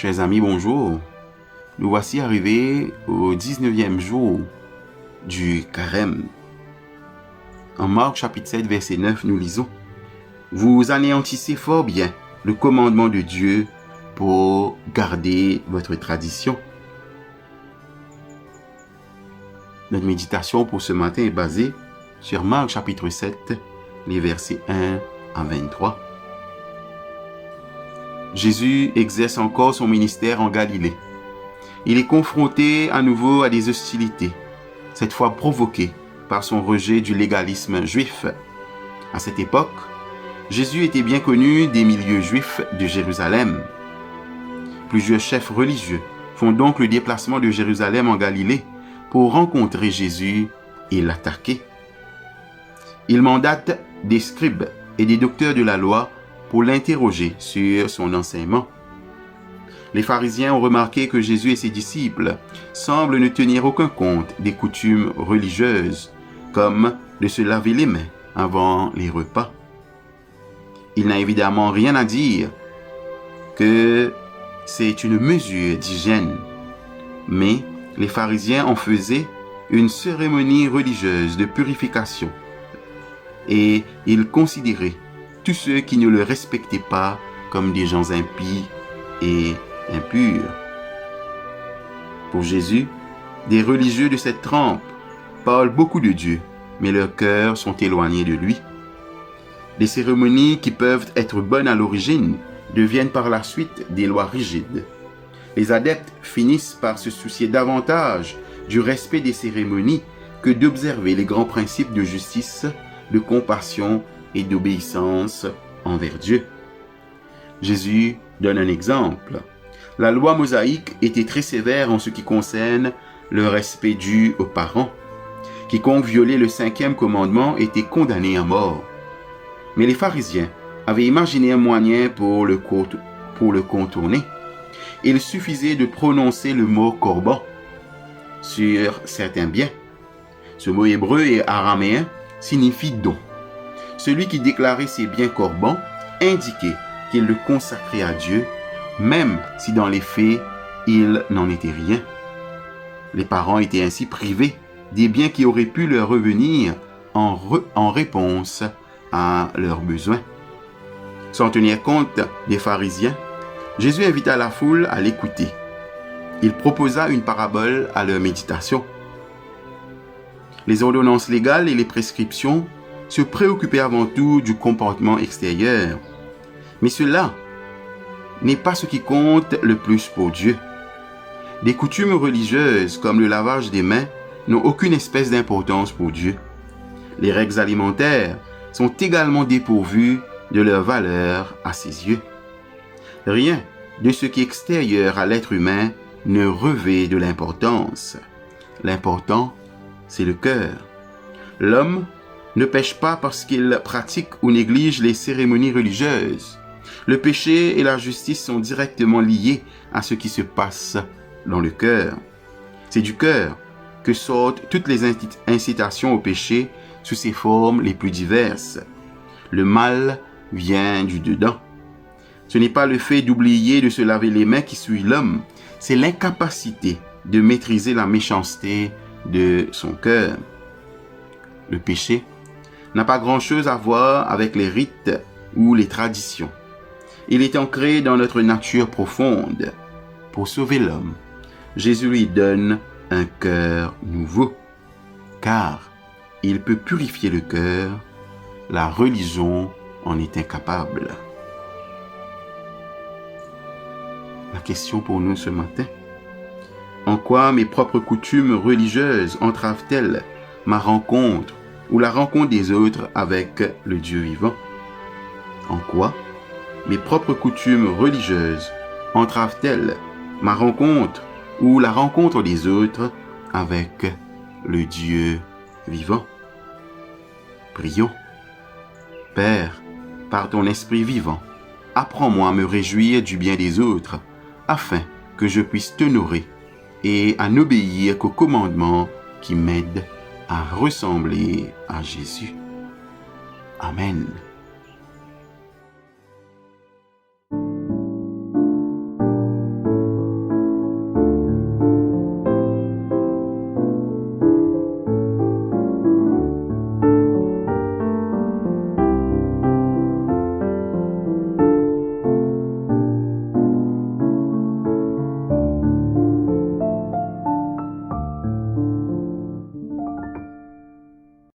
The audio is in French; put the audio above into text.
Chers amis, bonjour. Nous voici arrivés au 19e jour du carême. En Marc chapitre 7, verset 9, nous lisons: Vous anéantissez fort bien le commandement de Dieu pour garder votre tradition. Notre méditation pour ce matin est basée sur Marc chapitre 7, les versets 1 à 23. Jésus exerce encore son ministère en Galilée. Il est confronté à nouveau à des hostilités, cette fois provoquées par son rejet du légalisme juif. À cette époque, Jésus était bien connu des milieux juifs de Jérusalem. Plusieurs chefs religieux font donc le déplacement de Jérusalem en Galilée pour rencontrer Jésus et l'attaquer. Ils mandatent des scribes et des docteurs de la loi pour l'interroger sur son enseignement. Les pharisiens ont remarqué que Jésus et ses disciples semblent ne tenir aucun compte des coutumes religieuses, comme de se laver les mains avant les repas. Il n'a évidemment rien à dire que c'est une mesure d'hygiène, mais les pharisiens en faisaient une cérémonie religieuse de purification et ils considéraient tous ceux qui ne le respectaient pas comme des gens impies et impurs. Pour Jésus, des religieux de cette trempe parlent beaucoup de Dieu, mais leurs cœurs sont éloignés de lui. Des cérémonies qui peuvent être bonnes à l'origine deviennent par la suite des lois rigides. Les adeptes finissent par se soucier davantage du respect des cérémonies que d'observer les grands principes de justice, de compassion et d'obéissance envers Dieu. Jésus donne un exemple. La loi mosaïque était très sévère en ce qui concerne le respect dû aux parents. Quiconque violait le 5e commandement était condamné à mort. Mais les pharisiens avaient imaginé un moyen pour le contourner. Il suffisait de prononcer le mot corban sur certains biens. Ce mot hébreu et araméen signifie don. Celui qui déclarait ses biens corbans indiquait qu'il le consacrait à Dieu, même si dans les faits, il n'en était rien. Les parents étaient ainsi privés des biens qui auraient pu leur revenir en réponse à leurs besoins. Sans tenir compte des pharisiens, Jésus invita la foule à l'écouter. Il proposa une parabole à leur méditation. Les ordonnances légales et les prescriptions se préoccupaient avant tout du comportement extérieur. Mais cela n'est pas ce qui compte le plus pour Dieu. Des coutumes religieuses comme le lavage des mains n'ont aucune espèce d'importance pour Dieu. Les règles alimentaires sont également dépourvues de leur valeur à ses yeux. Rien de ce qui est extérieur à l'être humain ne revêt de l'importance. L'important, c'est le cœur. L'homme ne pêche pas parce qu'il pratique ou néglige les cérémonies religieuses. Le péché et la justice sont directement liés à ce qui se passe dans le cœur. C'est du cœur que sortent toutes les incitations au péché sous ses formes les plus diverses. Le mal vient du dedans. Ce n'est pas le fait d'oublier de se laver les mains qui suit l'homme, c'est l'incapacité de maîtriser la méchanceté de son cœur. Le péché n'a pas grand-chose à voir avec les rites ou les traditions. Il est ancré dans notre nature profonde. Pour sauver l'homme, Jésus lui donne un cœur nouveau, car il peut purifier le cœur. La religion en est incapable. La question pour nous ce matin: en quoi mes propres coutumes religieuses entravent-elles ma rencontre ou la rencontre des autres avec le Dieu vivant? En quoi mes propres coutumes religieuses entravent-elles ma rencontre ou la rencontre des autres avec le Dieu vivant? Prions. Père, par ton esprit vivant, apprends-moi à me réjouir du bien des autres, afin que je puisse t'honorer et à n'obéir qu'aux commandements qui m'aident à ressembler à Jésus. Amen.